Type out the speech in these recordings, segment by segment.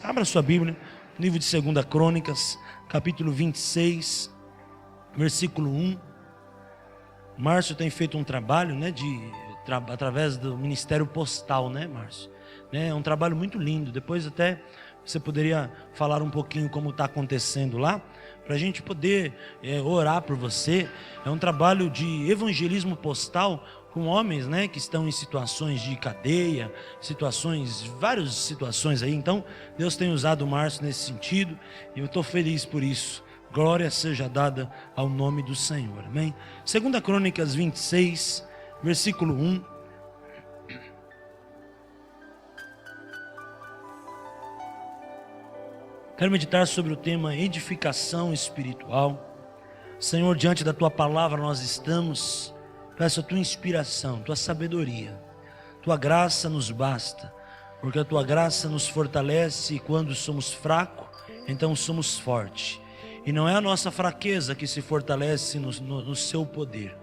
Abra sua Bíblia, livro de 2 Crônicas, capítulo 26, versículo 1. Márcio tem feito um trabalho, através do Ministério Postal, Márcio? É um trabalho muito lindo. Depois até você poderia falar um pouquinho como está acontecendo lá, para a gente poder orar por você. É um trabalho de evangelismo postal com homens, que estão em situações de cadeia, várias situações aí. Então, Deus tem usado o Márcio nesse sentido, e eu estou feliz por isso. Glória seja dada ao nome do Senhor, amém? 2 Crônicas 26, versículo 1. Quero meditar sobre o tema edificação espiritual. Senhor, diante da Tua palavra nós estamos. Peço a Tua inspiração, Tua sabedoria. Tua graça nos basta, porque a Tua graça nos fortalece, e quando somos fracos, então somos fortes. E não é a nossa fraqueza que se fortalece no Seu poder,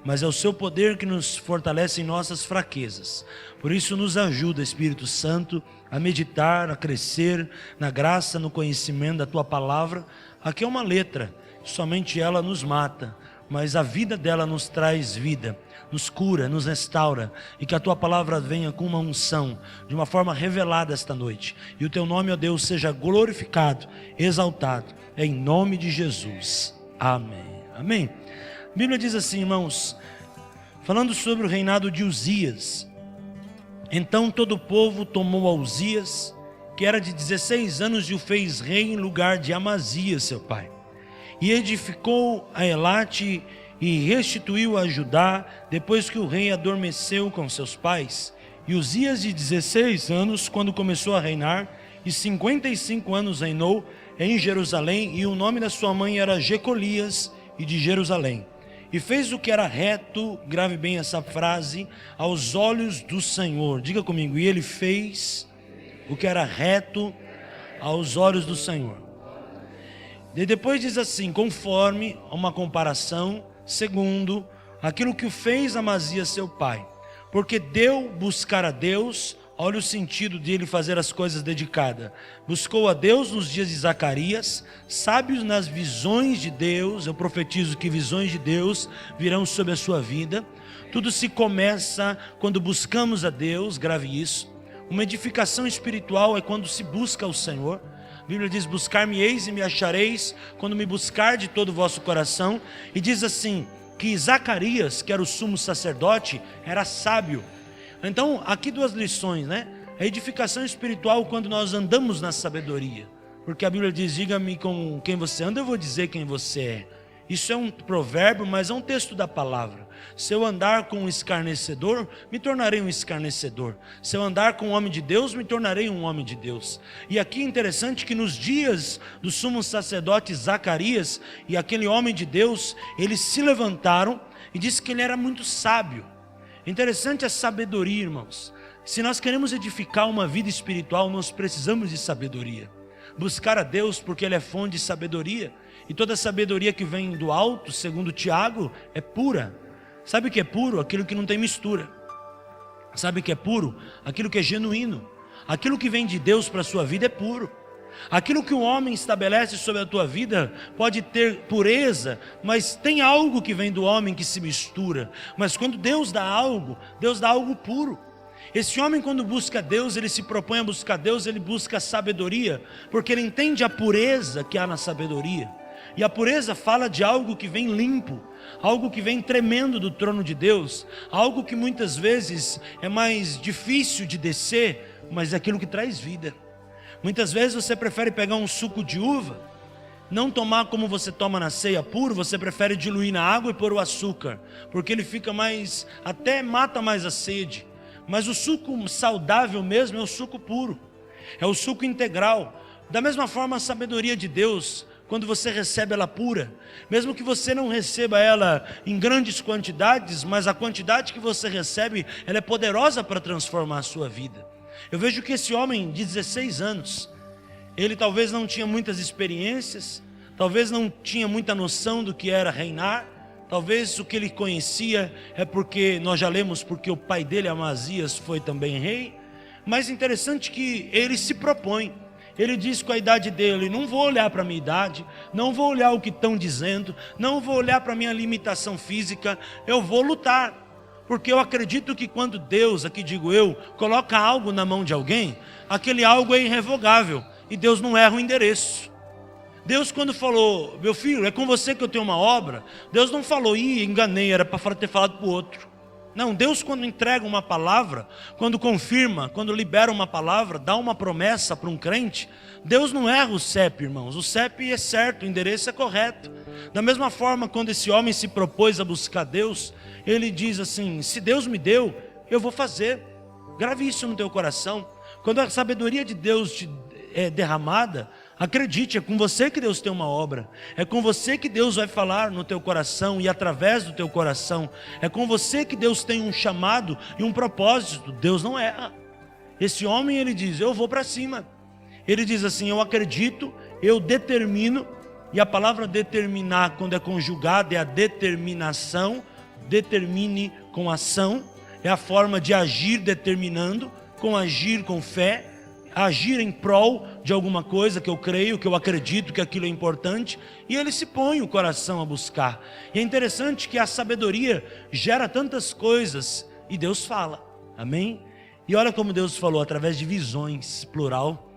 mas é o Seu poder que nos fortalece em nossas fraquezas. Por isso nos ajuda, Espírito Santo, a meditar, a crescer na graça, no conhecimento da Tua palavra. Aqui é uma letra, somente ela nos mata, mas a vida dela nos traz vida, nos cura, nos restaura, e que a Tua palavra venha com uma unção, de uma forma revelada esta noite, e o Teu nome, ó Deus, seja glorificado, exaltado, em nome de Jesus, amém, amém. A Bíblia diz assim, irmãos, falando sobre o reinado de Uzias: então todo o povo tomou a Uzias, que era de 16 anos, e o fez rei em lugar de Amazias, seu pai. E edificou a Elate e restituiu a Judá, depois que o rei adormeceu com seus pais. E Uzias, de 16 anos, quando começou a reinar, e 55 anos reinou em Jerusalém, e o nome da sua mãe era Jecolias, e de Jerusalém. E fez o que era reto, grave bem essa frase, aos olhos do Senhor. Diga comigo, e ele fez o que era reto aos olhos do Senhor. E depois diz assim, conforme uma comparação, segundo aquilo que o fez Amazias seu pai, porque deu buscar a Deus. Olha o sentido de ele fazer as coisas dedicadas. Buscou a Deus nos dias de Zacarias, sábios nas visões de Deus. Eu profetizo que visões de Deus virão sobre a sua vida. Tudo se começa quando buscamos a Deus, grave isso. Uma edificação espiritual é quando se busca o Senhor. A Bíblia diz, buscar-me-eis e me achareis, quando me buscar de todo o vosso coração. E diz assim, que Zacarias, que era o sumo sacerdote, era sábio. Então, aqui duas lições, A edificação espiritual quando nós andamos na sabedoria. Porque a Bíblia diz, diga-me com quem você anda, eu vou dizer quem você é. Isso é um provérbio, mas é um texto da palavra. Se eu andar com um escarnecedor, me tornarei um escarnecedor. Se eu andar com um homem de Deus, me tornarei um homem de Deus. E aqui é interessante que nos dias do sumo sacerdote Zacarias e aquele homem de Deus, eles se levantaram e disse que ele era muito sábio. Interessante a sabedoria, irmãos. Se nós queremos edificar uma vida espiritual, nós precisamos de sabedoria. Buscar a Deus, porque Ele é fonte de sabedoria. E toda sabedoria que vem do alto, segundo Tiago, é pura. Sabe o que é puro? Aquilo que não tem mistura. Sabe o que é puro? Aquilo que é genuíno. Aquilo que vem de Deus para a sua vida é puro. Aquilo que o homem estabelece sobre a tua vida pode ter pureza, mas tem algo que vem do homem que se mistura. Mas quando Deus dá algo puro. Esse homem, quando busca Deus, ele se propõe a buscar Deus, ele busca a sabedoria, porque ele entende a pureza que há na sabedoria. E a pureza fala de algo que vem limpo, algo que vem tremendo do trono de Deus, algo que muitas vezes é mais difícil de descer, mas é aquilo que traz vida. Muitas vezes você prefere pegar um suco de uva, não tomar como você toma na ceia puro, você prefere diluir na água e pôr o açúcar, porque ele fica mais, até mata mais a sede. Mas o suco saudável mesmo é o suco puro, é o suco integral. Da mesma forma a sabedoria de Deus, quando você recebe ela pura, mesmo que você não receba ela em grandes quantidades, mas a quantidade que você recebe, ela é poderosa para transformar a sua vida. Eu vejo que esse homem de 16 anos, ele talvez não tinha muitas experiências, talvez não tinha muita noção do que era reinar, talvez o que ele conhecia é porque, nós já lemos, porque o pai dele, Amazias, foi também rei. Mas interessante que ele se propõe, Ele disse com a idade dele: não vou olhar para a minha idade, não vou olhar o que estão dizendo, não vou olhar para a minha limitação física, eu vou lutar. Porque eu acredito que quando Deus, aqui digo eu, coloca algo na mão de alguém, aquele algo é irrevogável. E Deus não erra o endereço. Deus, quando falou: meu filho, é com você que eu tenho uma obra, Deus não falou: enganei, era para ter falado para o outro. Não, Deus, quando entrega uma palavra, quando confirma, quando libera uma palavra, dá uma promessa para um crente, Deus não erra o CEP, irmãos. O CEP é certo, o endereço é correto. Da mesma forma, quando esse homem se propôs a buscar Deus, ele diz assim: se Deus me deu, eu vou fazer. Grave isso no teu coração. Quando a sabedoria de Deus é derramada, acredite, é com você que Deus tem uma obra. É com você que Deus vai falar no teu coração e através do teu coração. É com você que Deus tem um chamado e um propósito. Deus não erra. Esse homem, ele diz: eu vou para cima. Ele diz assim: eu acredito, eu determino. E a palavra determinar, quando é conjugada, é a determinação. Determine com ação. É a forma de agir determinando, com agir com fé. Agir em prol de alguma coisa que eu creio, que eu acredito que aquilo é importante, e ele se põe o coração a buscar. E é interessante que a sabedoria gera tantas coisas e Deus fala, amém? E olha como Deus falou, através de visões, plural,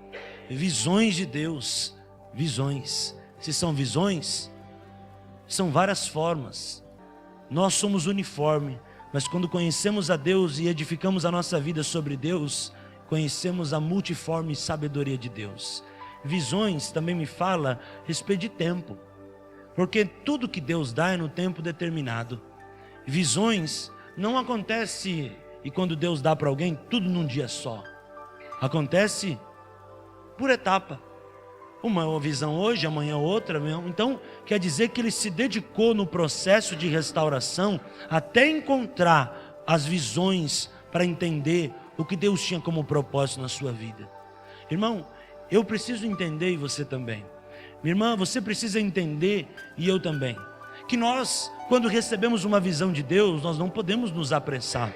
visões de Deus, visões. Se são visões, são várias formas. Nós somos uniforme, mas quando conhecemos a Deus e edificamos a nossa vida sobre Deus, conhecemos a multiforme sabedoria de Deus. Visões também me fala a respeito de tempo, porque tudo que Deus dá é no tempo determinado. Visões não acontece, e quando Deus dá para alguém, tudo num dia só. Acontece por etapa. Uma visão hoje, amanhã outra. Então, quer dizer que ele se dedicou no processo de restauração até encontrar as visões para entender o que Deus tinha como propósito na sua vida. Irmão, eu preciso entender, e você também. Minha irmã, você precisa entender, e eu também, que nós, quando recebemos uma visão de Deus, nós não podemos nos apressar.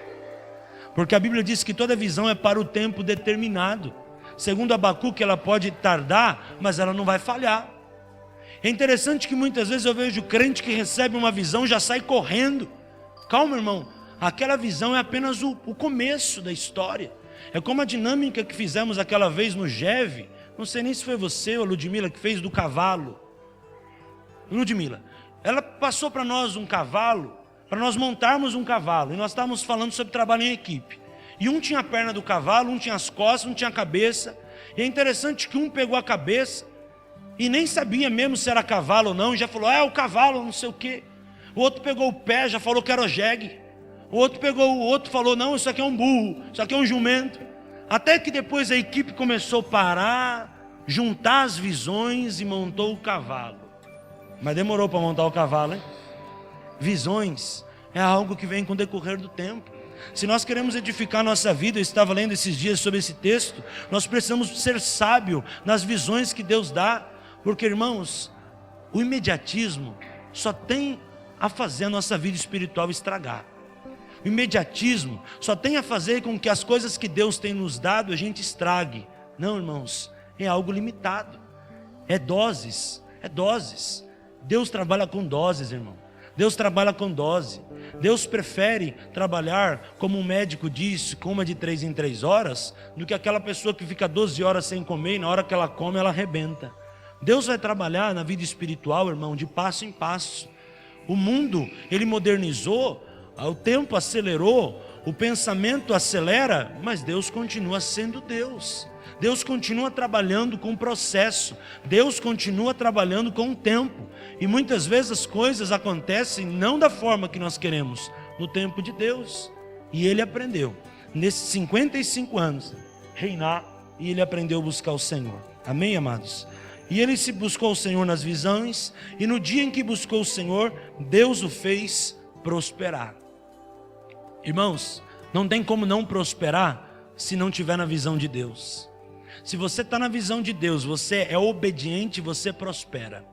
Porque a Bíblia diz que toda visão é para o tempo determinado. Segundo Abacuque, ela pode tardar, mas ela não vai falhar. É interessante que muitas vezes eu vejo crente que recebe uma visão, já sai correndo. Calma, irmão. Aquela visão é apenas o começo da história. É como a dinâmica que fizemos aquela vez no GEV. Não sei nem se foi você ou a Ludmila que fez do cavalo. Ludmila, ela passou para nós um cavalo, para nós montarmos um cavalo. E nós estávamos falando sobre trabalho em equipe. E um tinha a perna do cavalo, um tinha as costas, um tinha a cabeça. E é interessante que um pegou a cabeça e nem sabia mesmo se era cavalo ou não. E já falou: é o cavalo, não sei o quê. O outro pegou o pé, já falou que era o jegue. O outro pegou o outro, falou: não, isso aqui é um burro, isso aqui é um jumento. Até que depois a equipe começou a parar, juntar as visões e montou o cavalo. Mas demorou para montar o cavalo, hein? Visões é algo que vem com o decorrer do tempo. Se nós queremos edificar nossa vida, eu estava lendo esses dias sobre esse texto, nós precisamos ser sábios nas visões que Deus dá. Porque, irmãos, o imediatismo só tem a fazer a nossa vida espiritual estragar. O imediatismo só tem a fazer com que as coisas que Deus tem nos dado a gente estrague. Não, irmãos, é algo limitado. É doses, é doses. Deus trabalha com doses, irmão. Deus trabalha com dose. Deus prefere trabalhar, como um médico disse, com uma de 3 em 3 horas, do que aquela pessoa que fica 12 horas sem comer e na hora que ela come, ela arrebenta. Deus vai trabalhar na vida espiritual, irmão, de passo em passo. O mundo, ele modernizou, o tempo acelerou, o pensamento acelera, mas Deus continua sendo Deus. Deus continua trabalhando com o processo. Deus continua trabalhando com o tempo. E muitas vezes as coisas acontecem não da forma que nós queremos, no tempo de Deus. E ele aprendeu, nesses 55 anos, reinar, e ele aprendeu a buscar o Senhor. Amém, amados? E ele se buscou o Senhor nas visões, e no dia em que buscou o Senhor, Deus o fez prosperar. Irmãos, não tem como não prosperar se não tiver na visão de Deus. Se você está na visão de Deus, você é obediente, você prospera.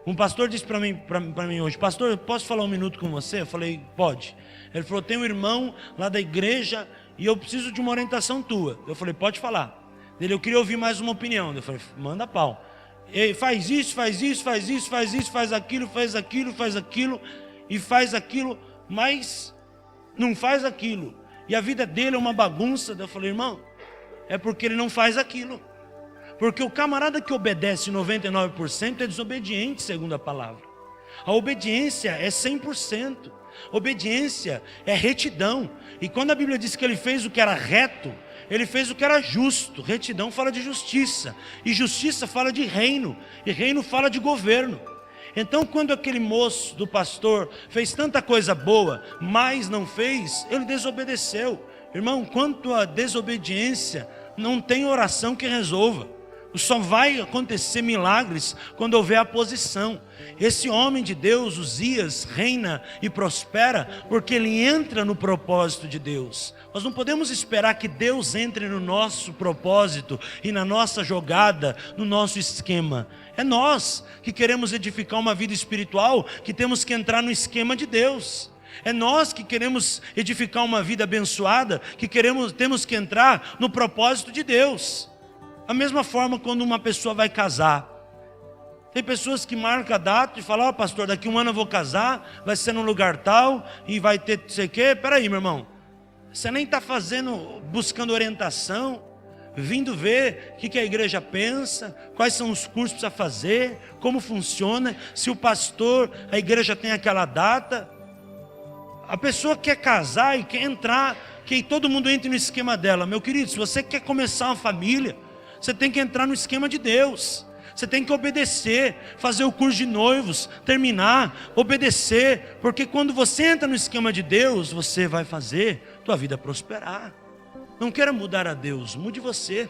Um pastor disse para mim hoje: pastor, eu posso falar um minuto com você? Eu falei: pode. Ele falou: tem um irmão lá da igreja e eu preciso de uma orientação tua. Eu falei: pode falar. Eu queria ouvir mais uma opinião. Eu falei, manda pau. Ele faz isso, faz isso, faz isso, faz isso, faz aquilo, faz aquilo, faz aquilo, e faz aquilo, mas não faz aquilo. E a vida dele é uma bagunça. Eu falei, irmão, é porque ele não faz aquilo. Porque o camarada que obedece 99% é desobediente, segundo a palavra. A obediência é 100%. Obediência é retidão. E quando a Bíblia diz que ele fez o que era reto, ele fez o que era justo. Retidão fala de justiça, e justiça fala de reino, e reino fala de governo. Então, quando aquele moço do pastor fez tanta coisa boa, mas não fez, ele desobedeceu. Irmão, quanto à desobediência, não tem oração que resolva. Só vai acontecer milagres quando houver a posição. Esse homem de Deus, Uzias, reina e prospera porque ele entra no propósito de Deus. Nós não podemos esperar que Deus entre no nosso propósito e na nossa jogada, no nosso esquema. É nós que queremos edificar uma vida espiritual que temos que entrar no esquema de Deus. É nós que queremos edificar uma vida abençoada que temos que entrar no propósito de Deus. A mesma forma quando uma pessoa vai casar. Tem pessoas que marcam a data e falam, pastor, daqui 1 ano eu vou casar, vai ser num lugar tal, e vai ter não sei o quê. Peraí, meu irmão, você nem está buscando orientação, vindo ver o que a igreja pensa, quais são os cursos que precisa fazer, como funciona, se o pastor, a igreja tem aquela data. A pessoa quer casar e quer entrar, que todo mundo entre no esquema dela. Meu querido, se você quer começar uma família, você tem que entrar no esquema de Deus. Você tem que obedecer, fazer o curso de noivos, terminar, obedecer. Porque quando você entra no esquema de Deus, você vai fazer tua vida prosperar. Não queira mudar a Deus, mude você.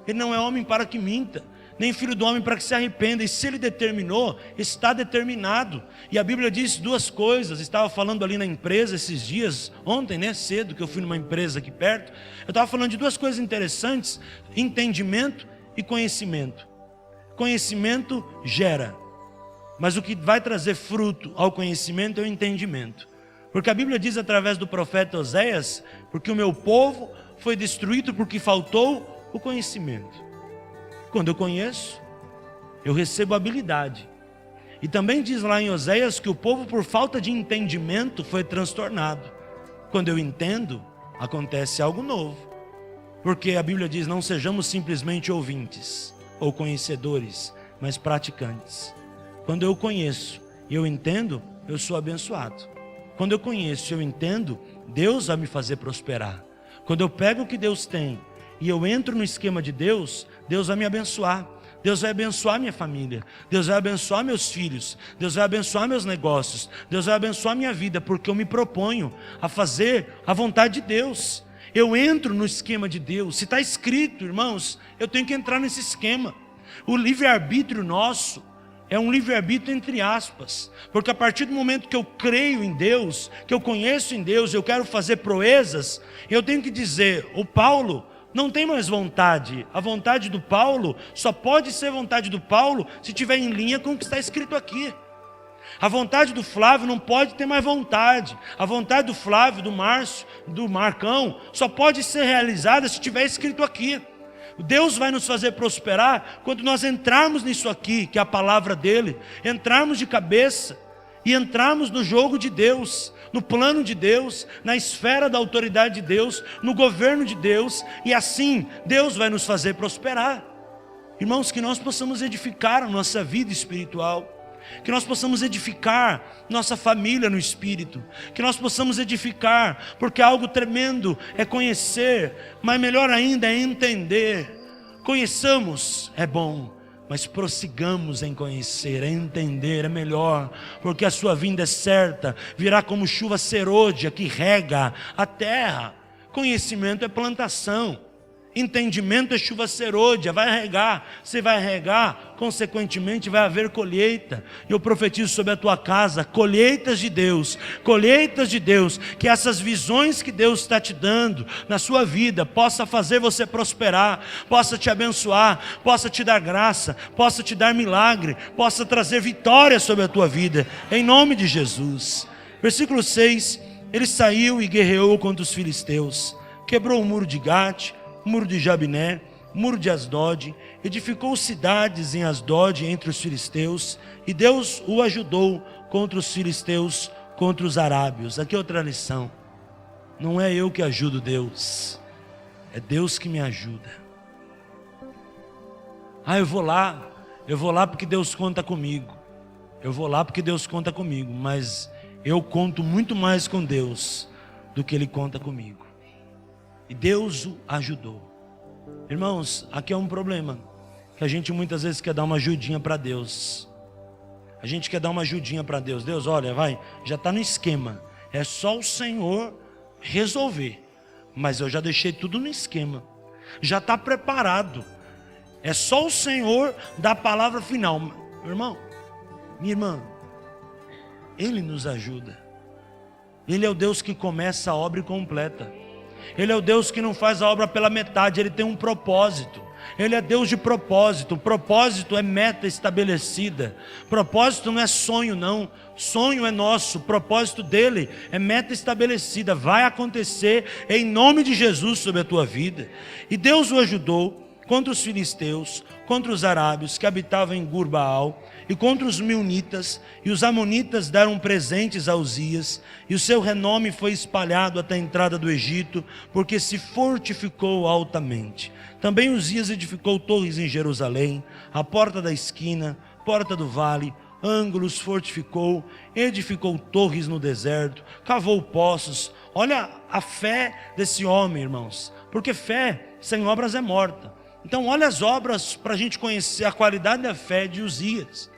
Ele não é homem para que minta, nem filho do homem para que se arrependa. E se ele determinou, está determinado. E a Bíblia diz 2 coisas. Estava falando ali na empresa esses dias, ontem, cedo, que eu fui numa empresa aqui perto. Eu estava falando de 2 coisas interessantes: entendimento e conhecimento. Conhecimento gera, mas o que vai trazer fruto ao conhecimento é o entendimento. Porque a Bíblia diz através do profeta Oséias, porque o meu povo foi destruído porque faltou o conhecimento. Quando eu conheço, eu recebo habilidade. E também diz lá em Oséias que o povo, por falta de entendimento, foi transtornado. Quando eu entendo, acontece algo novo. Porque a Bíblia diz, não sejamos simplesmente ouvintes ou conhecedores, mas praticantes. Quando eu conheço e eu entendo, eu sou abençoado. Quando eu conheço e eu entendo, Deus vai me fazer prosperar. Quando eu pego o que Deus tem e eu entro no esquema de Deus, Deus vai me abençoar. Deus vai abençoar minha família, Deus vai abençoar meus filhos, Deus vai abençoar meus negócios, Deus vai abençoar minha vida, porque eu me proponho a fazer a vontade de Deus. Eu entro no esquema de Deus. Se está escrito, irmãos, eu tenho que entrar nesse esquema. O livre-arbítrio nosso é um livre-arbítrio entre aspas, porque a partir do momento que eu creio em Deus, que eu conheço em Deus, eu quero fazer proezas, eu tenho que dizer, o Paulo não tem mais vontade. A vontade do Paulo só pode ser vontade do Paulo se estiver em linha com o que está escrito aqui. A vontade do Flávio não pode ter mais vontade. A vontade do Flávio, do Márcio, do Marcão, só pode ser realizada se estiver escrito aqui. Deus vai nos fazer prosperar quando nós entrarmos nisso aqui, que é a palavra dele, entrarmos de cabeça e entrarmos no jogo de Deus, no plano de Deus, na esfera da autoridade de Deus, no governo de Deus, e assim Deus vai nos fazer prosperar. Irmãos, que nós possamos edificar a nossa vida espiritual, que nós possamos edificar nossa família no Espírito, que nós possamos edificar, porque algo tremendo é conhecer, mas melhor ainda é entender. Conheçamos, é bom, mas prossigamos em conhecer, em entender, é melhor, porque a sua vinda é certa, virá como chuva serôdia que rega a terra. Conhecimento é plantação, entendimento é chuva serôdia, vai regar, você vai regar, consequentemente vai haver colheita. Eu profetizo sobre a tua casa, colheitas de Deus, que essas visões que Deus está te dando na sua vida, possa fazer você prosperar, possa te abençoar, possa te dar graça, possa te dar milagre, possa trazer vitória sobre a tua vida, em nome de Jesus. Versículo 6, ele saiu e guerreou contra os filisteus, quebrou o muro de Gate, o muro de Jabiné, muro de Asdod, edificou cidades em Asdod entre os filisteus, e Deus o ajudou contra os filisteus, contra os arábios. Aqui é outra lição: não é eu que ajudo Deus, é Deus que me ajuda. Eu vou lá porque Deus conta comigo, mas eu conto muito mais com Deus do que Ele conta comigo. E Deus o ajudou. Irmãos, aqui é um problema, que a gente muitas vezes quer dar uma ajudinha para Deus. Deus, olha, já está no esquema, é só o Senhor resolver. Mas eu já deixei tudo no esquema, já está preparado, é só o Senhor dar a palavra final. Meu irmão, minha irmã, Ele nos ajuda. Ele é o Deus que começa a obra e completa. Ele é o Deus que não faz a obra pela metade. Ele tem um propósito. Ele é Deus de propósito. Propósito é meta estabelecida. Propósito não é sonho não. Sonho é nosso. Propósito dele é meta estabelecida. Vai acontecer em nome de Jesus sobre a tua vida. E Deus o ajudou contra os filisteus, contra os arábios que habitavam em Gur-Baal, e contra os meunitas, e os amonitas deram presentes a Uzias, e o seu renome foi espalhado até a entrada do Egito, porque se fortificou altamente. Também Uzias edificou torres em Jerusalém, a porta da esquina, porta do vale, ângulos fortificou, edificou torres no deserto, cavou poços. Olha a fé desse homem, irmãos, porque fé sem obras é morta. Então olha as obras para a gente conhecer a qualidade da fé de Uzias.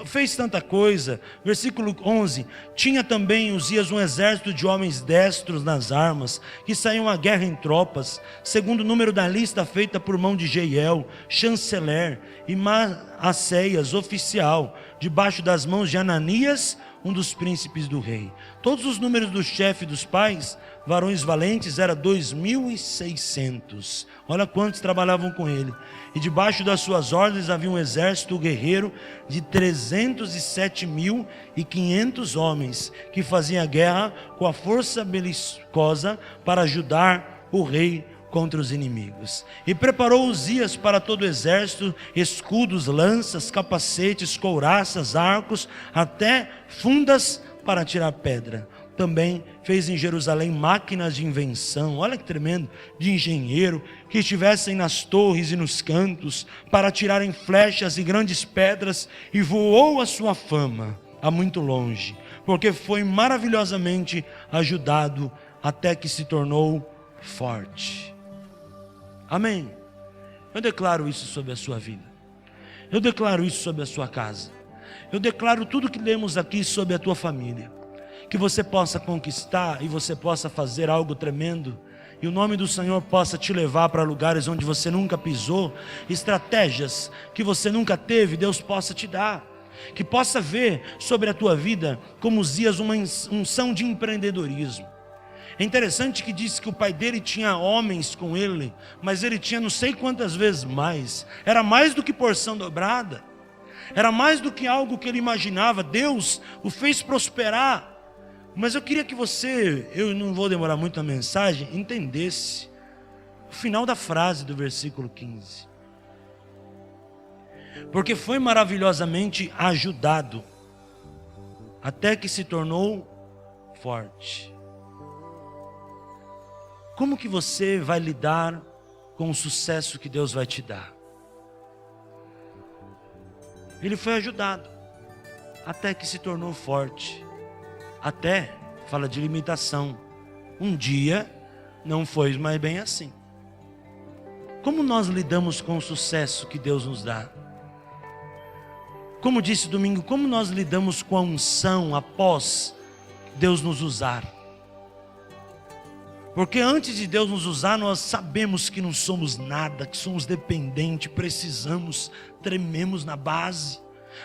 Fez tanta coisa. Versículo 11: tinha também Uzias um exército de homens destros nas armas, que saíam à guerra em tropas, segundo o número da lista feita por mão de Jeiel, chanceler, e Maacéias, oficial, debaixo das mãos de Ananias, um dos príncipes do rei. Todos os números do chefe dos pais, varões valentes, era 2.600. Olha quantos trabalhavam com ele. E debaixo das suas ordens havia um exército guerreiro de 307.500 homens, que faziam a guerra com a força belicosa para ajudar o rei contra os inimigos. E preparou Uzias para todo o exército escudos, lanças, capacetes, couraças, arcos, até fundas para tirar pedra. Também fez em Jerusalém máquinas de invenção, olha que tremendo, de engenheiro, que estivessem nas torres e nos cantos, para tirarem flechas e grandes pedras, e voou a sua fama a muito longe, porque foi maravilhosamente ajudado, até que se tornou forte. Amém. Eu declaro isso sobre a sua vida. Eu declaro isso sobre a sua casa. Eu declaro tudo que lemos aqui sobre a tua família. Que você possa conquistar e você possa fazer algo tremendo. E o nome do Senhor possa te levar para lugares onde você nunca pisou. Estratégias que você nunca teve, Deus possa te dar. Que possa ver sobre a tua vida, como Uzias, uma unção de empreendedorismo. É interessante que diz que o pai dele tinha homens com ele, mas ele tinha não sei quantas vezes mais. Era mais do que porção dobrada, era mais do que algo que ele imaginava. Deus o fez prosperar. Mas eu queria que você, eu não vou demorar muito a mensagem, entendesse o final da frase do versículo 15. Porque foi maravilhosamente ajudado, até que se tornou forte. Como que você vai lidar com o sucesso que Deus vai te dar? Ele foi ajudado, até que se tornou forte. Até, fala de limitação. Um dia, não foi mais bem assim. Como nós lidamos com o sucesso que Deus nos dá? Como disse domingo, como nós lidamos com a unção após Deus nos usar? Porque antes de Deus nos usar, nós sabemos que não somos nada, que somos dependentes, precisamos, trememos na base.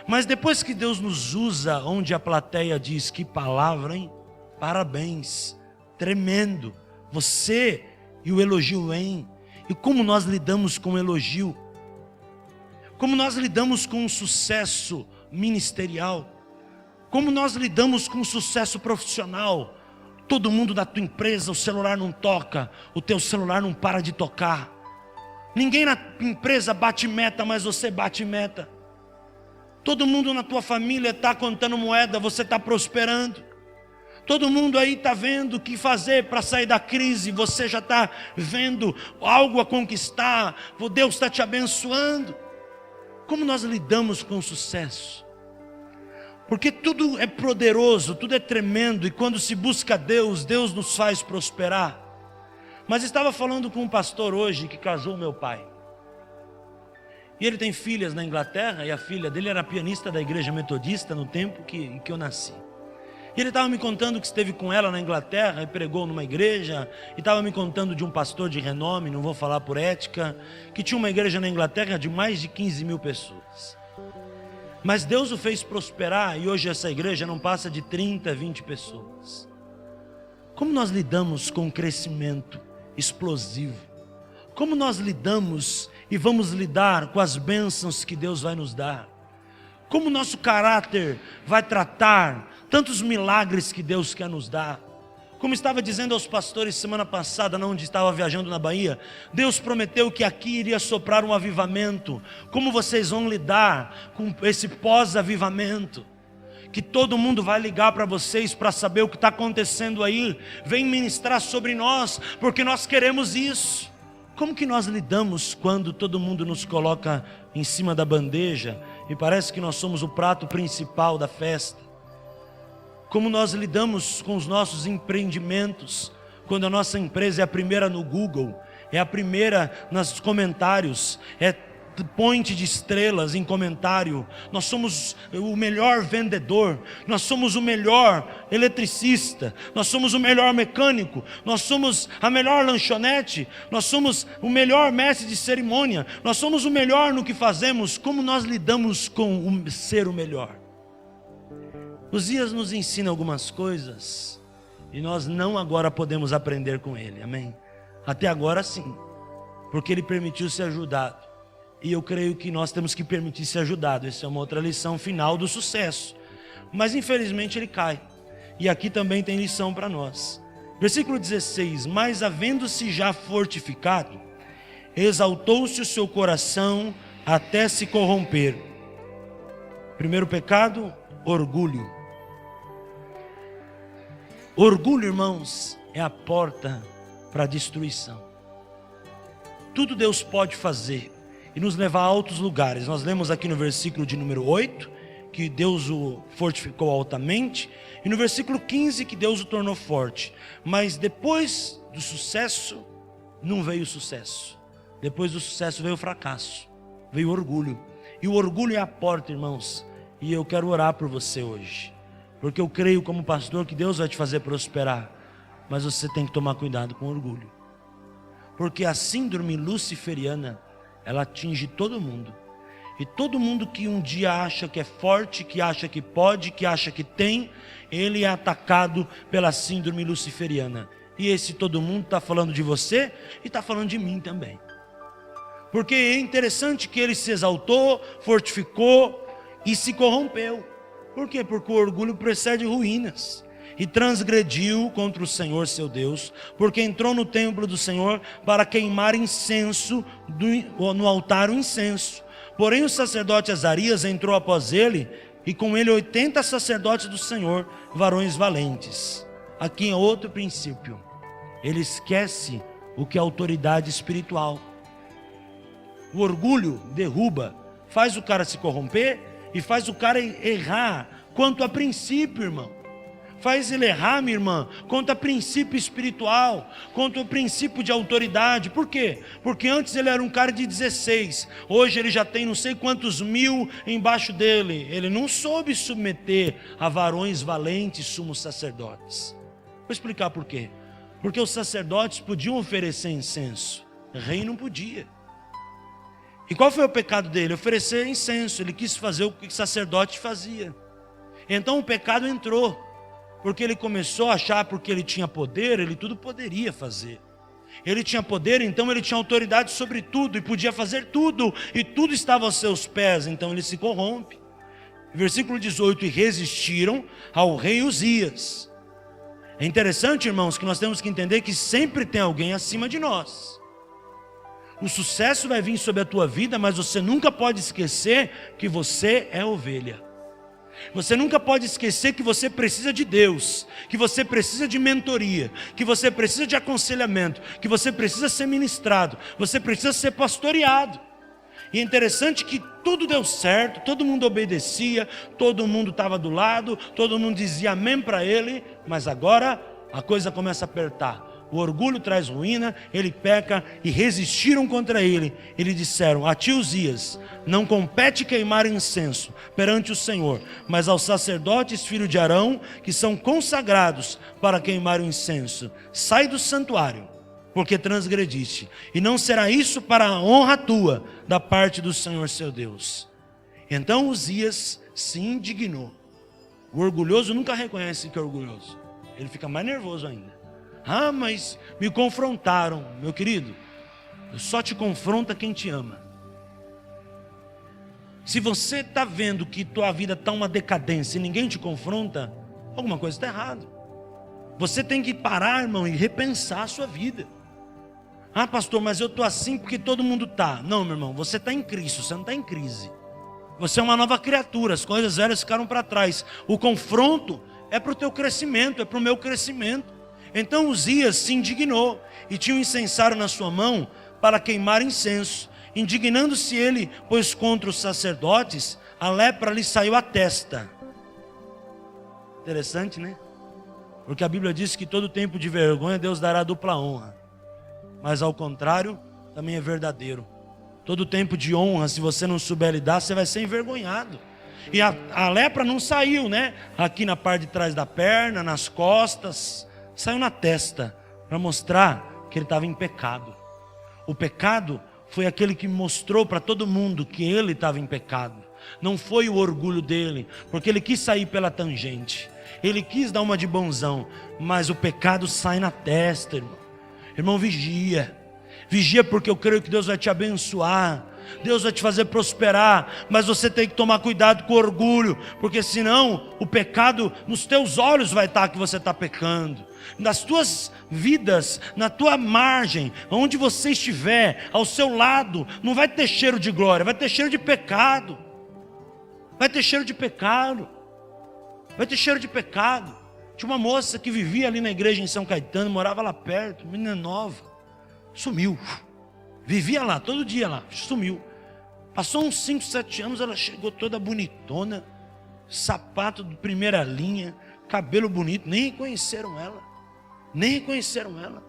Mas depois que Deus nos usa, onde a plateia diz, que palavra, hein? Parabéns, tremendo, você e o elogio vem. E como nós lidamos com o elogio? Como nós lidamos com o sucesso ministerial? Como nós lidamos com o sucesso profissional? Todo mundo da tua empresa, o celular não toca, o teu celular não para de tocar. Ninguém na empresa bate meta, mas você bate meta. Todo mundo na tua família está contando moeda, você está prosperando. Todo mundo aí está vendo o que fazer para sair da crise, você já está vendo algo a conquistar, Deus está te abençoando. Como nós lidamos com o sucesso? Porque tudo é poderoso, tudo é tremendo, e quando se busca Deus, Deus nos faz prosperar. Mas estava falando com um pastor hoje que casou meu pai. E ele tem filhas na Inglaterra, e a filha dele era pianista da igreja metodista no tempo em que eu nasci. E ele estava me contando que esteve com ela na Inglaterra e pregou numa igreja, e estava me contando de um pastor de renome, não vou falar por ética, que tinha uma igreja na Inglaterra de mais de 15 mil pessoas. Mas Deus o fez prosperar, e hoje essa igreja não passa de 30, 20 pessoas. Como nós lidamos com o crescimento explosivo? Como nós lidamos e vamos lidar com as bênçãos que Deus vai nos dar? Como nosso caráter vai tratar tantos milagres que Deus quer nos dar? Como estava dizendo aos pastores semana passada, onde estava viajando na Bahia, Deus prometeu que aqui iria soprar um avivamento. Como vocês vão lidar com esse pós-avivamento? Que todo mundo vai ligar para vocês para saber o que está acontecendo aí. Vem ministrar sobre nós, porque nós queremos isso. Como que nós lidamos quando todo mundo nos coloca em cima da bandeja e parece que nós somos o prato principal da festa? Como nós lidamos com os nossos empreendimentos, quando a nossa empresa é a primeira no Google, é a primeira nos comentários, é point de estrelas em comentário, nós somos o melhor vendedor, nós somos o melhor eletricista, nós somos o melhor mecânico, nós somos a melhor lanchonete, nós somos o melhor mestre de cerimônia, nós somos o melhor no que fazemos. Como nós lidamos com ser o melhor? Os dias nos ensinam algumas coisas e nós não agora podemos aprender com ele, amém? Até agora sim, porque ele permitiu ser ajudado. E eu creio que nós temos que permitir ser ajudado. Essa é uma outra lição final do sucesso. Mas infelizmente ele cai. E aqui também tem lição para nós. Versículo 16: mas havendo-se já fortificado, exaltou-se o seu coração até se corromper. Primeiro pecado, orgulho. Orgulho, irmãos, é a porta para a destruição. Tudo Deus pode fazer e nos levar a altos lugares. Nós lemos aqui no versículo de número 8, que Deus o fortificou altamente, e no versículo 15, que Deus o tornou forte. Mas depois do sucesso, não veio sucesso. Depois do sucesso veio o fracasso, veio o orgulho. E o orgulho é a porta, irmãos. E eu quero orar por você hoje, porque eu creio como pastor que Deus vai te fazer prosperar. Mas você tem que tomar cuidado com o orgulho, porque a síndrome luciferiana, ela atinge todo mundo. E todo mundo que um dia acha que é forte, que acha que pode, que acha que tem, ele é atacado pela síndrome luciferiana. E esse todo mundo está falando de você e está falando de mim também. Porque é interessante que ele se exaltou, fortificou e se corrompeu. Por quê? Porque o orgulho precede ruínas. E transgrediu contra o Senhor seu Deus, porque entrou no templo do Senhor para queimar incenso, no altar o incenso. Porém o sacerdote Azarias entrou após ele, e com ele 80 sacerdotes do Senhor, varões valentes. Aqui é outro princípio. Ele esquece o que é autoridade espiritual. O orgulho derruba, faz o cara se corromper e faz o cara errar quanto a princípio, irmão. Faz ele errar, minha irmã, quanto a princípio espiritual, quanto ao princípio de autoridade. Por quê? Porque antes ele era um cara de 16, hoje ele já tem não sei quantos mil embaixo dele. Ele não soube submeter a varões valentes, sumos sacerdotes. Vou explicar por quê. Porque os sacerdotes podiam oferecer incenso, o rei não podia. E qual foi o pecado dele? Oferecer incenso. Ele quis fazer o que o sacerdote fazia. Então o pecado entrou, porque ele começou a achar, porque ele tinha poder, ele tudo poderia fazer. Ele tinha poder, então ele tinha autoridade sobre tudo, e podia fazer tudo, e tudo estava aos seus pés, então ele se corrompe. Versículo 18: e resistiram ao rei Uzias. É interessante, irmãos, que nós temos que entender que sempre tem alguém acima de nós. O sucesso vai vir sobre a tua vida, mas você nunca pode esquecer que você é ovelha. Você nunca pode esquecer que você precisa de Deus, que você precisa de mentoria, que você precisa de aconselhamento, que você precisa ser ministrado, você precisa ser pastoreado. E é interessante que tudo deu certo, todo mundo obedecia, todo mundo estava do lado, todo mundo dizia amém para ele, mas agora a coisa começa a apertar. O orgulho traz ruína, ele peca e resistiram contra ele. Eles disseram: a ti, Uzias, não compete queimar incenso perante o Senhor, mas aos sacerdotes, filhos de Arão, que são consagrados para queimar o incenso. Sai do santuário, porque transgrediste, e não será isso para a honra tua da parte do Senhor seu Deus. Então Uzias se indignou. O orgulhoso nunca reconhece que é orgulhoso, ele fica mais nervoso ainda. Ah, mas me confrontaram. Meu querido, só te confronta quem te ama. Se você está vendo que tua vida está uma decadência e ninguém te confronta, alguma coisa está errada. Você tem que parar, irmão, e repensar a sua vida. Ah, pastor, mas eu estou assim porque todo mundo está. Não, meu irmão, você está em Cristo, você não está em crise. Você é uma nova criatura, as coisas velhas ficaram para trás. O confronto é para o teu crescimento, é para o meu crescimento. Então Uzias se indignou e tinha um incensário na sua mão para queimar incenso. Indignando-se ele, pois contra os sacerdotes, a lepra lhe saiu à testa. Interessante, né? Porque a Bíblia diz que todo tempo de vergonha Deus dará dupla honra. Mas ao contrário, também é verdadeiro. Todo tempo de honra, se você não souber lidar, você vai ser envergonhado. E a lepra não saiu, né? Aqui na parte de trás da perna, nas costas, saiu na testa, para mostrar que ele estava em pecado. O pecado foi aquele que mostrou para todo mundo que ele estava em pecado. Não foi o orgulho dele, porque ele quis sair pela tangente. Ele quis dar uma de bonzão, mas o pecado sai na testa, irmão. Irmão, vigia. Vigia, porque eu creio que Deus vai te abençoar. Deus vai te fazer prosperar, mas você tem que tomar cuidado com o orgulho, porque senão o pecado nos teus olhos vai estar que você está pecando. Nas tuas vidas, na tua margem, onde você estiver, ao seu lado, não vai ter cheiro de glória, vai ter cheiro de pecado. Vai ter cheiro de pecado. Vai ter cheiro de pecado. Tinha uma moça que vivia ali na igreja em São Caetano, morava lá perto, menina nova, sumiu. Vivia lá, todo dia lá, sumiu. Passou uns 5, 7 anos, ela chegou toda bonitona, sapato de primeira linha, cabelo bonito, nem reconheceram ela. Nem reconheceram ela.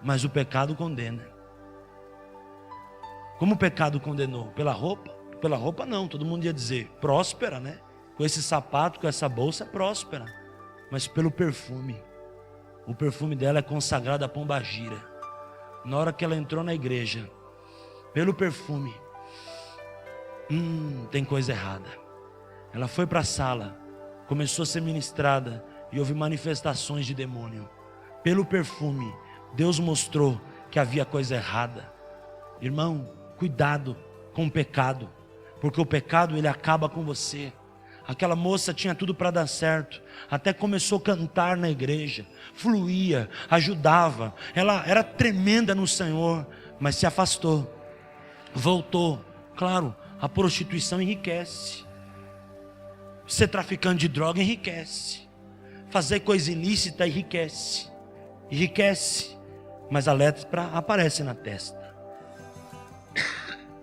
Mas o pecado condena. Como o pecado condenou? Pela roupa? Pela roupa não, todo mundo ia dizer, próspera, né? Com esse sapato, com essa bolsa, próspera. Mas pelo perfume. O perfume dela é consagrado a pombagira. Na hora que ela entrou na igreja, pelo perfume, tem coisa errada. Ela foi para a sala, começou a ser ministrada e houve manifestações de demônio. Pelo perfume, Deus mostrou que havia coisa errada. Irmão, cuidado com o pecado, porque o pecado ele acaba com você. Aquela moça tinha tudo para dar certo, até começou a cantar na igreja, fluía, ajudava, ela era tremenda no Senhor, mas se afastou, voltou. Claro, a prostituição enriquece, ser traficante de droga enriquece, fazer coisa ilícita enriquece, mas a lepra aparece na testa.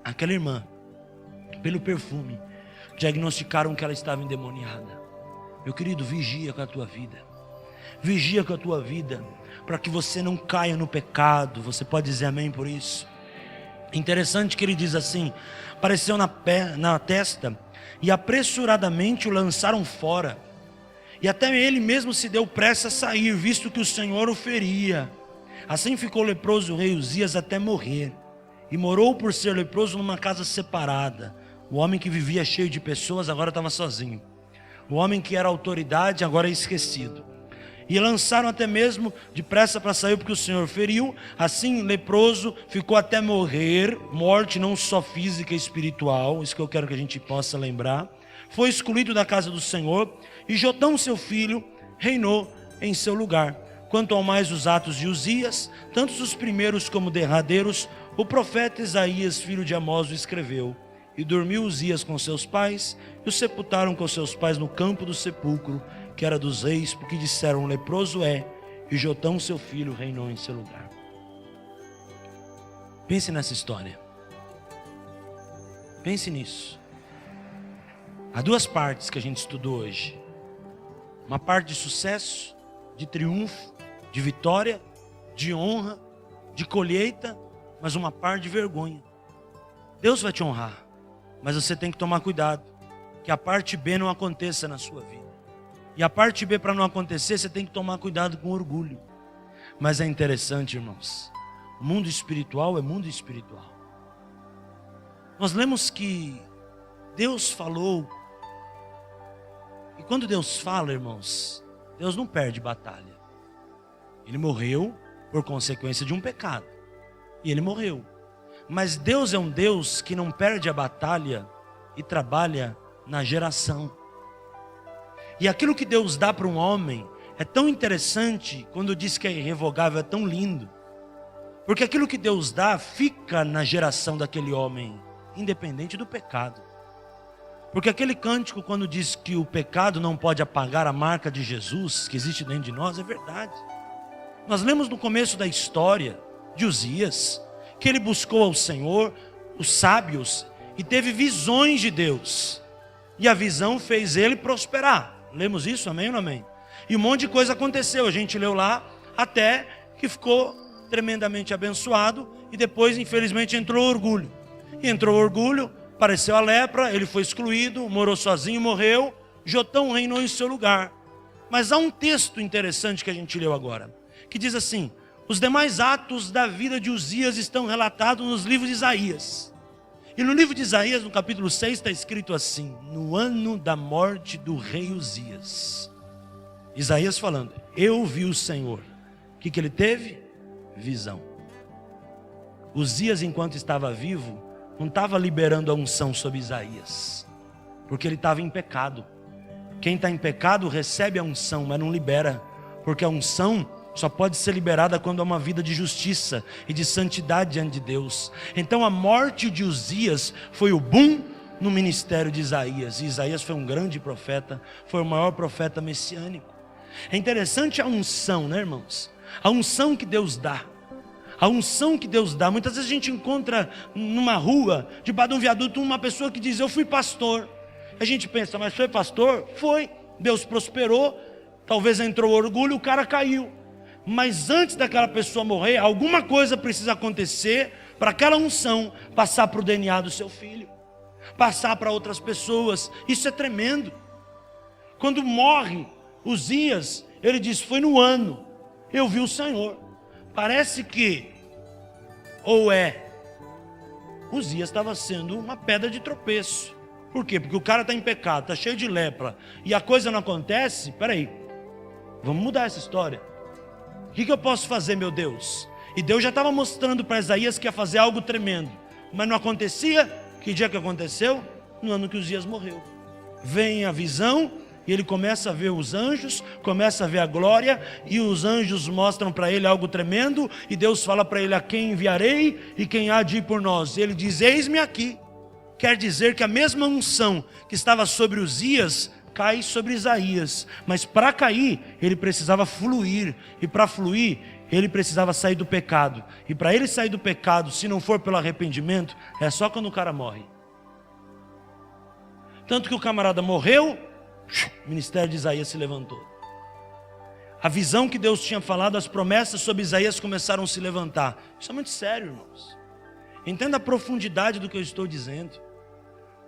Aquela irmã, pelo perfume, diagnosticaram que ela estava endemoniada. Meu querido, vigia com a tua vida. Vigia com a tua vida, para que você não caia no pecado. Você pode dizer amém por isso? Interessante que ele diz assim: apareceu na testa, e apressuradamente o lançaram fora. E até ele mesmo se deu pressa a sair, visto que o Senhor o feria. Assim ficou leproso o rei Uzias até morrer. E morou por ser leproso numa casa separada. O homem que vivia cheio de pessoas agora estava sozinho. O homem que era autoridade agora é esquecido. E lançaram até mesmo depressa para sair, porque o Senhor feriu. Assim leproso ficou até morrer. Morte não só física e espiritual. Isso que eu quero que a gente possa lembrar. Foi excluído da casa do Senhor. E Jotão seu filho reinou em seu lugar. Quanto ao mais os atos de Uzias, tanto os primeiros como derradeiros, o profeta Isaías, filho de Amós, o escreveu. E dormiu Uzias com seus pais, e o sepultaram com seus pais no campo do sepulcro, que era dos reis, porque disseram: leproso é, e Jotão seu filho reinou em seu lugar. Pense nessa história. Pense nisso. Há duas partes que a gente estudou hoje. Uma parte de sucesso, de triunfo, de vitória, de honra, de colheita, mas uma parte de vergonha. Deus vai te honrar, mas você tem que tomar cuidado, que a parte B não aconteça na sua vida. E a parte B, para não acontecer, você tem que tomar cuidado com orgulho. Mas é interessante, irmãos, mundo espiritual é mundo espiritual. Nós lemos que Deus falou, e quando Deus fala, irmãos, Deus não perde batalha. Ele morreu por consequência de um pecado, e ele morreu. Mas Deus é um Deus que não perde a batalha e trabalha na geração. E aquilo que Deus dá para um homem é tão interessante, quando diz que é irrevogável, é tão lindo. Porque aquilo que Deus dá fica na geração daquele homem, independente do pecado. Porque aquele cântico, quando diz que o pecado não pode apagar a marca de Jesus que existe dentro de nós, é verdade. Nós lemos no começo da história de Uzias, que ele buscou ao Senhor, os sábios, e teve visões de Deus. E a visão fez ele prosperar. Lemos isso, amém ou não amém? E um monte de coisa aconteceu, a gente leu lá, até que ficou tremendamente abençoado, e depois infelizmente entrou orgulho. E entrou orgulho, apareceu a lepra, ele foi excluído, morou sozinho, morreu, Jotão reinou em seu lugar. Mas há um texto interessante que a gente leu agora, que diz assim: os demais atos da vida de Uzias estão relatados nos livros de Isaías. E no livro de Isaías, no capítulo 6, está escrito assim: no ano da morte do rei Uzias. Isaías falando: eu vi o Senhor. O que ele teve? Visão. Uzias, enquanto estava vivo, não estava liberando a unção sobre Isaías, porque ele estava em pecado. Quem está em pecado recebe a unção, mas não libera, porque a unção só pode ser liberada quando há uma vida de justiça e de santidade diante de Deus. Então a morte de Uzias foi o boom no ministério de Isaías. E Isaías foi um grande profeta, foi o maior profeta messiânico. É interessante a unção, né, irmãos? A unção que Deus dá. A unção que Deus dá. Muitas vezes a gente encontra numa rua, debaixo de um viaduto, uma pessoa que diz: eu fui pastor. A gente pensa: mas foi pastor? Foi. Deus prosperou, talvez entrou orgulho, o cara caiu. Mas antes daquela pessoa morrer, alguma coisa precisa acontecer para aquela unção passar para o DNA do seu filho, passar para outras pessoas. Isso é tremendo. Quando morre Uzias, ele diz: foi no ano, eu vi o Senhor. Parece que, ou Uzias estava sendo uma pedra de tropeço. Por quê? Porque o cara está em pecado, está cheio de lepra, e a coisa não acontece. Peraí, vamos mudar essa história. O que eu posso fazer, meu Deus? E Deus já estava mostrando para Isaías que ia fazer algo tremendo, mas não acontecia. Que dia que aconteceu? No ano que Uzias morreu. Vem a visão, e ele começa a ver os anjos, começa a ver a glória, e os anjos mostram para ele algo tremendo, e Deus fala para ele: a quem enviarei e quem há de ir por nós? E ele diz: eis-me aqui. Quer dizer que a mesma unção que estava sobre Uzias cai sobre Isaías, mas para cair ele precisava fluir, e para fluir ele precisava sair do pecado, e para ele sair do pecado, se não for pelo arrependimento, é só quando o cara morre. Tanto que o camarada morreu, o ministério de Isaías se levantou. A visão que Deus tinha falado, as promessas sobre Isaías começaram a se levantar. Isso é muito sério, irmãos. Entenda a profundidade do que eu estou dizendo.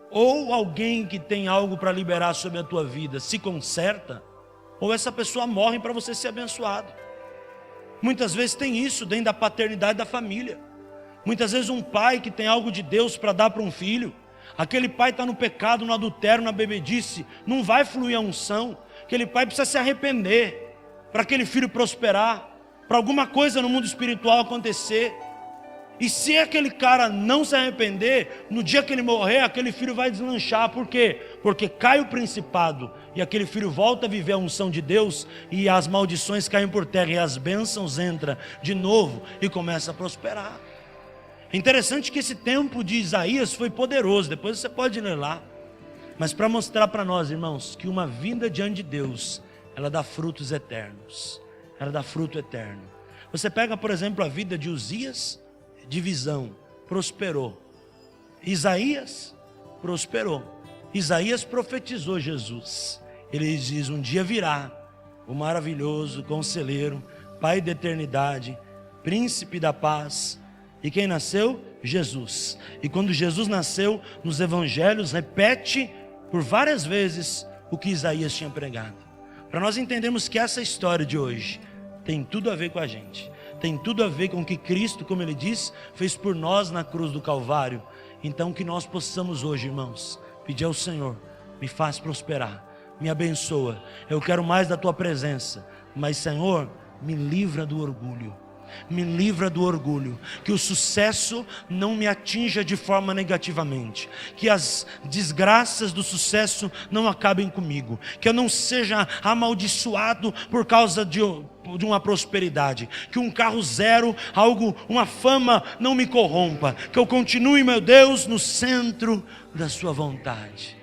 Ou alguém que tem algo para liberar sobre a tua vida se conserta, ou essa pessoa morre para você ser abençoado. Muitas vezes tem isso dentro da paternidade da família. Muitas vezes um pai que tem algo de Deus para dar para um filho, aquele pai está no pecado, no adultério, na bebedice, não vai fluir a unção. Aquele pai precisa se arrepender para aquele filho prosperar, para alguma coisa no mundo espiritual acontecer. E se aquele cara não se arrepender, no dia que ele morrer, aquele filho vai deslanchar. Por quê? Porque cai o principado e aquele filho volta a viver a unção de Deus e as maldições caem por terra e as bênçãos entram de novo e começa a prosperar. É interessante que esse tempo de Isaías foi poderoso, depois você pode ler lá. Mas para mostrar para nós, irmãos, que uma vinda diante de Deus, ela dá frutos eternos. Ela dá fruto eterno. Você pega, por exemplo, a vida de Uzias, de visão, prosperou. Isaías prosperou. Isaías profetizou Jesus. Ele diz: um dia virá o maravilhoso conselheiro, Pai da eternidade, príncipe da paz. E quem nasceu? Jesus. E quando Jesus nasceu, nos evangelhos repete por várias vezes o que Isaías tinha pregado. Para nós entendermos que essa história de hoje tem tudo a ver com a gente. Tem tudo a ver com o que Cristo, como Ele diz, fez por nós na cruz do Calvário. Então que nós possamos hoje, irmãos, pedir ao Senhor: me faz prosperar, me abençoa. Eu quero mais da Tua presença. Mas, Senhor, me livra do orgulho. Me livra do orgulho, que o sucesso não me atinja de forma negativamente, que as desgraças do sucesso não acabem comigo, que eu não seja amaldiçoado por causa de uma prosperidade, que um carro zero, uma fama não me corrompa, que eu continue, meu Deus, no centro da sua vontade.